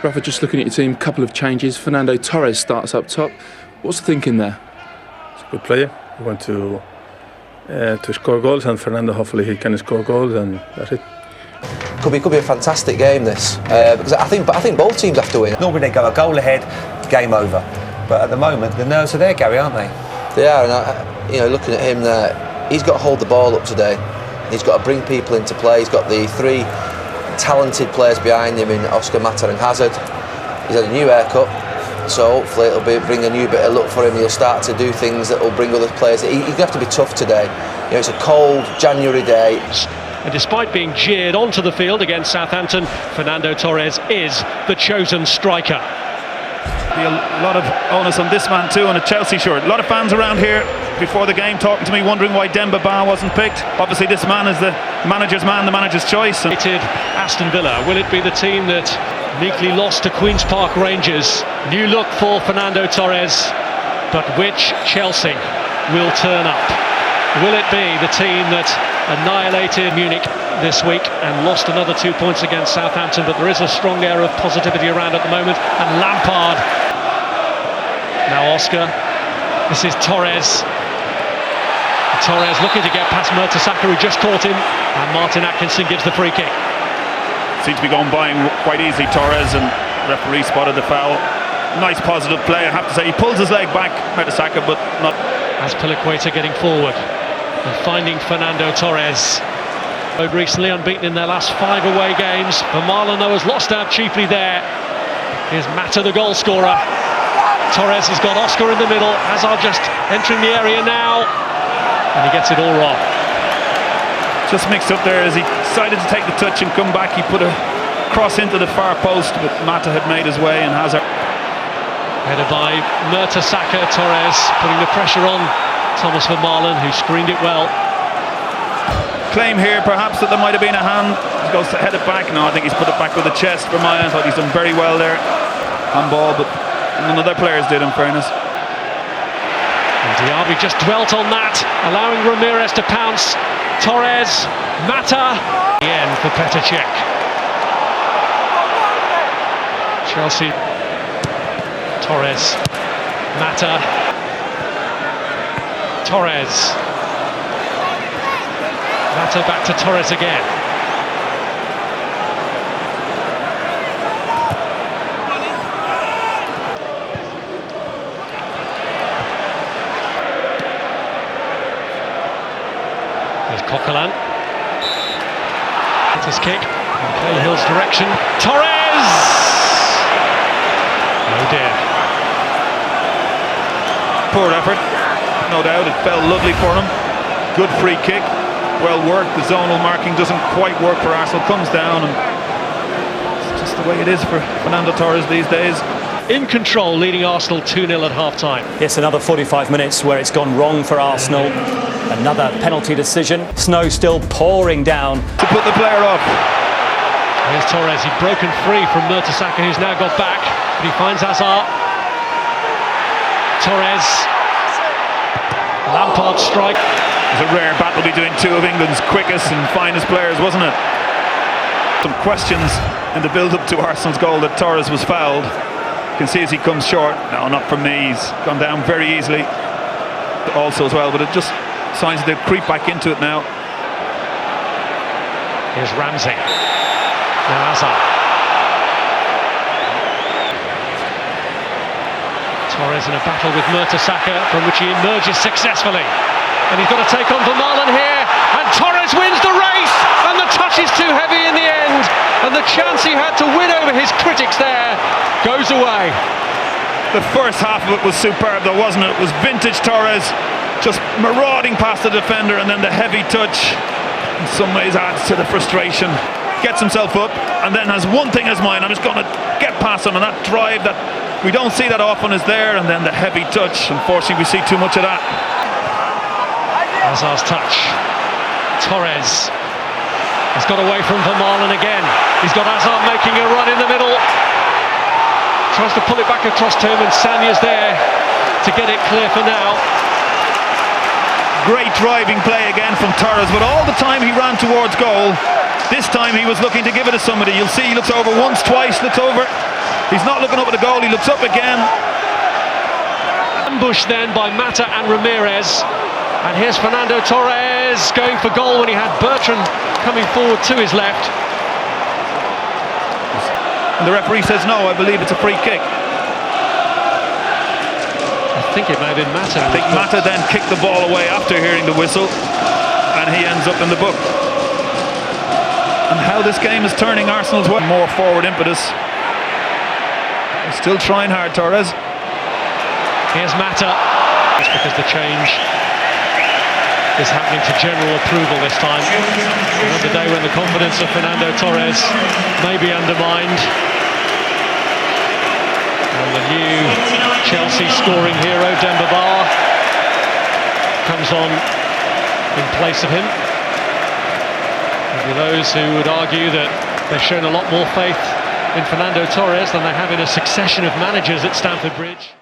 Rafa, just looking at your team, couple of changes. Fernando Torres starts up top. What's the thinking there? He's a good player. We want to score goals, and Fernando, hopefully he can score goals, and that's it. Could be a fantastic game, this, because I think both teams have to win. Normally they go a goal ahead, game over. But at the moment the nerves are there, Gary, aren't they? They are, and looking at him there, he's got to hold the ball up today. He's got to bring people into play. He's got the three talented players behind him in Oscar, Mata and Hazard. He's had a new haircut, so hopefully it'll bring a new bit of look for him. He'll start to do things that will bring other players. He's going to have to be tough today. It's a cold January day. And despite being jeered onto the field against Southampton, Fernando Torres is the chosen striker. Be a lot of onus on this man too, on a Chelsea shirt. A lot of fans around here before the game talking to me, wondering why Demba Ba wasn't picked. Obviously this man is the manager's man, the manager's choice. Aston Villa, will it be the team that meekly lost to Queen's Park Rangers? New look for Fernando Torres, but which Chelsea will turn up? Will it be the team that annihilated Munich this week and lost another 2 points against Southampton? But there is a strong air of positivity around at the moment. And Lampard. Now Oscar. This is Torres. Torres looking to get past Mertesacker, who just caught him. And Martin Atkinson gives the free kick. Seems to be going by him quite easily, Torres, and the referee spotted the foul. Nice positive play, I have to say. He pulls his leg back, Mertesacker, but not. As Piliqueta getting forward and finding Fernando Torres. Recently unbeaten in their last 5 away games. Vermaelen, though, has lost out cheaply there. Here's Mata, the goal scorer. Torres has got Oscar in the middle. Hazard just entering the area now. And he gets it all wrong. Just mixed up there as he decided to take the touch and come back. He put a cross into the far post, but Mata had made his way, and Hazard. Headed by Mertesacker. Torres putting the pressure on Thomas Vermaelen, who screened it well. Claim here perhaps that there might have been a hand. He goes to head it back. No, I think he's put it back with the chest. Vermaelen thought he's done very well there on ball, but none of their players did, in fairness. And Diaby just dwelt on that, allowing Ramirez to pounce. Torres, Mata, the end for Petr Cech. Chelsea, Torres, Mata, Torres. Mata back to Torres again. There's Coquelin. It's his kick. In Cahill's direction. Torres! Oh dear. Poor effort, no doubt. It fell lovely for him. Good free kick. Well worked. The zonal marking doesn't quite work for Arsenal. Comes down, and it's just the way it is for Fernando Torres these days. In control, leading Arsenal 2-0 at half-time. Yes, another 45 minutes where it's gone wrong for Arsenal. Another penalty decision. Snow still pouring down. To put the player off. Here's Torres. He'd broken free from Mertesacker, who's now got back. But he finds Hazard. Torres. Lampard strike. It was a rare battle between two of England's quickest and finest players, wasn't it? Some questions in the build-up to Arsenal's goal that Torres was fouled. You can see as he comes short. No, not from me. He's gone down very easily. Also as well, but it just signs to creep back into it now. Here's Ramsey. Now Hazard. Torres in a battle with Mertesacker, from which he emerges successfully. And he's got to take on Vermaelen here, and Torres wins the race, and the touch is too heavy in the end, and the chance he had to win over his critics there goes away. The first half of it was superb though, wasn't it? It was vintage Torres, just marauding past the defender, and then the heavy touch in some ways adds to the frustration. Gets himself up, and then has one thing in his mind: I'm just going to get past him, and that drive that we don't see that often is there, and then the heavy touch. Unfortunately, we see too much of that. Hazard's touch. Torres has got away from Vermaelen again. He's got Hazard making a run in the middle. Tries to pull it back across to him, and Sanya's there to get it clear for now. Great driving play again from Torres, but all the time he ran towards goal. This time he was looking to give it to somebody. You'll see he looks over once, twice, looks over He's not looking up at the goal, he looks up again. Ambush then by Mata and Ramirez. And here's Fernando Torres going for goal when he had Bertrand coming forward to his left. And the referee says no, I believe it's a free kick. I think it may have been Mata. I think Mata then kicked the ball away after hearing the whistle, and he ends up in the book. And how this game is turning Arsenal's way. More forward impetus. He's still trying hard, Torres. Here's Mata. It's because the change is happening to general approval this time. Another day when the confidence of Fernando Torres may be undermined. And the new Chelsea scoring hero, Demba Ba, comes on in place of him. There are those who would argue that they've shown a lot more faith in Fernando Torres than they have in a succession of managers at Stamford Bridge.